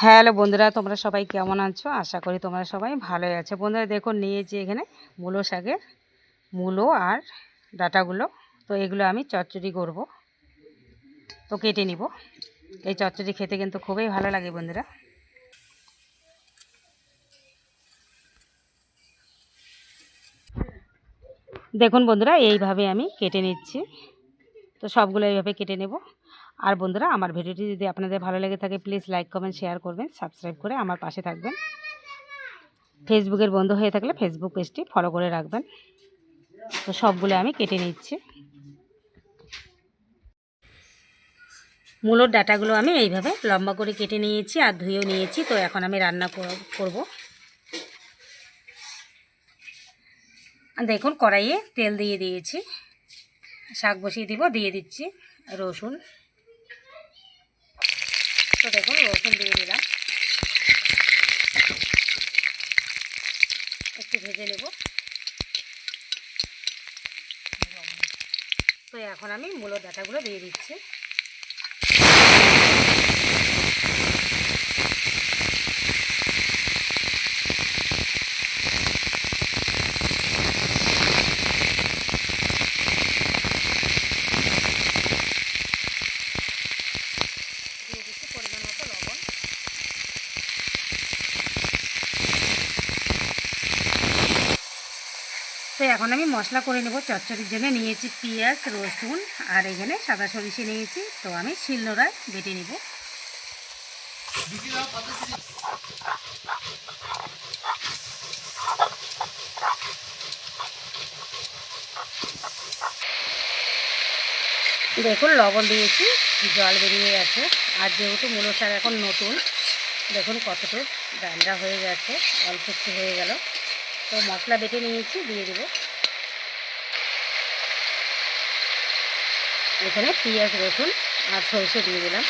Hello বন্ধুরা, তোমরা সবাই কেমন আছো? আশা করি তোমরা সবাই ভালোই আছো। বন্ধুরা দেখো, নিয়েছি এখানে মূলো শাকের মূলো আর ডাঁটাগুলো। তো এগুলো আমি চচ্চড়ি করব, তো কেটে নিব। এই চচ্চড়ি খেতে কিন্তু খুবই ভালো লাগে বন্ধুরা। দেখুন বন্ধুরা, এইভাবে আমি কেটে নিচ্ছি। তো সবগুলো এইভাবে কেটে নেব। আর বন্ধুরা, আমার ভিডিওটি যদি আপনাদের ভালো লেগে থাকে প্লিজ লাইক কমেন্ট শেয়ার করবেন, সাবস্ক্রাইব করে আমার পাশে থাকবেন। ফেসবুকের বন্ধু হয়ে থাকলে ফেসবুক পেজটি ফলো করে রাখবেন। তো সবগুলো আমি কেটে নিচ্ছি। মূলোর ডাঁটাগুলো আমি এইভাবে লম্বা করে কেটে নিয়েছি আর ধুয়েও নিয়েছি। তো এখন আমি রান্না করব। দেখুন, কড়াইয়ে তেল দিয়ে দিয়েছি, শাক বসিয়ে দিব, দিয়ে দিচ্ছি রসুন। তো দেখুন, রসুন দিয়ে দিলাম, একটু ভেজে নেব। তো এখন আমি মূলোর ডাঁটাগুলো দিয়ে দিচ্ছি। দিয়ে দিচ্ছি পরিমাণ মতো লবণ। তো এখন আমি মশলা করে নেব। চচ্চড়ির জন্য নিয়েছি পেঁয়াজ, রসুন আর এখানে সাদা সরিষে নিয়েছি। তো আমি শিলনোড়ায় বেটে নেব। দেখুন, লবণ দিয়েছি, জল বেরিয়ে গেছে। আর যেহেতু মূলো শাক এখন নতুন, দেখুন কতটুকু ডান্ডা হয়ে গেছে, অল্প একটু হয়ে গেল। তো মশলা বেটে নিয়েছি, দিয়ে দেব। এখানে পেঁয়াজ, রসুন আর সরষে দিয়ে দিলাম।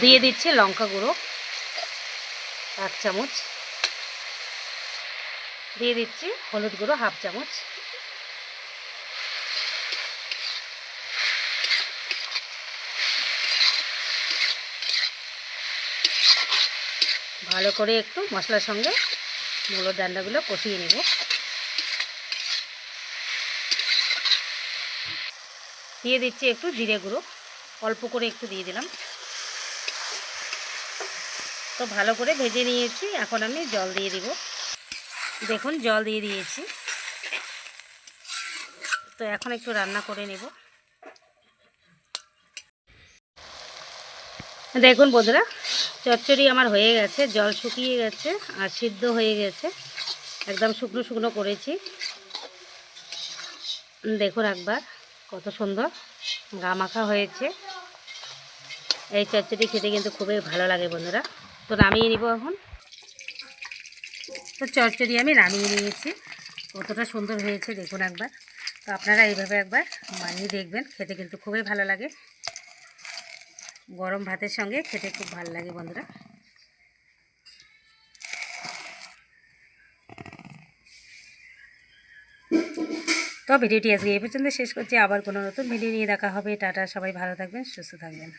দিয়ে দিচ্ছি লঙ্কা গুঁড়ো 1 চামচ, দিয়ে দিচ্ছি হলুদ গুঁড়ো 1/2 চামচ, ভালো করে একটু মশলার সঙ্গে মূলোর ডান্ডাগুলো কষিয়ে নেব। দিয়ে দিচ্ছি একটু জিরে গুঁড়ো, অল্প করে একটু দিয়ে দিলাম। তো ভালো করে ভেজে নিয়েছি, এখন আমি জল দিয়ে দিব। দেখুন, জল দিয়ে দিয়েছি। তো এখন একটু রান্না করে নেব। দেখুন বন্ধুরা, চচ্চড়ি আমার হয়ে গেছে, জল শুকিয়ে গেছে আর সিদ্ধ হয়ে গেছে, একদম শুকনো শুকনো করেছি। দেখুন একবার কত সুন্দর গামাখা হয়েছে। এই চচ্চড়ি খেতে কিন্তু খুবই ভালো লাগে বন্ধুরা। তো নামিয়ে নিব এখন। তো চচ্চড়ি আমি নামিয়ে নিয়েছি, কতটা সুন্দর হয়েছে দেখুন একবার। তো আপনারা এইভাবে একবার বানিয়ে দেখবেন, খেতে কিন্তু খুবই ভালো লাগে। গরম ভাতের সঙ্গে খেতে খুব ভালো লাগে বন্ধুরা। তো ভিডিওটি আজকে এই পর্যন্ত শেষ করছি। আবার কোনো নতুন ভিডিও নিয়ে দেখা হবে। টাটা, সবাই ভালো থাকবেন, সুস্থ থাকবেন।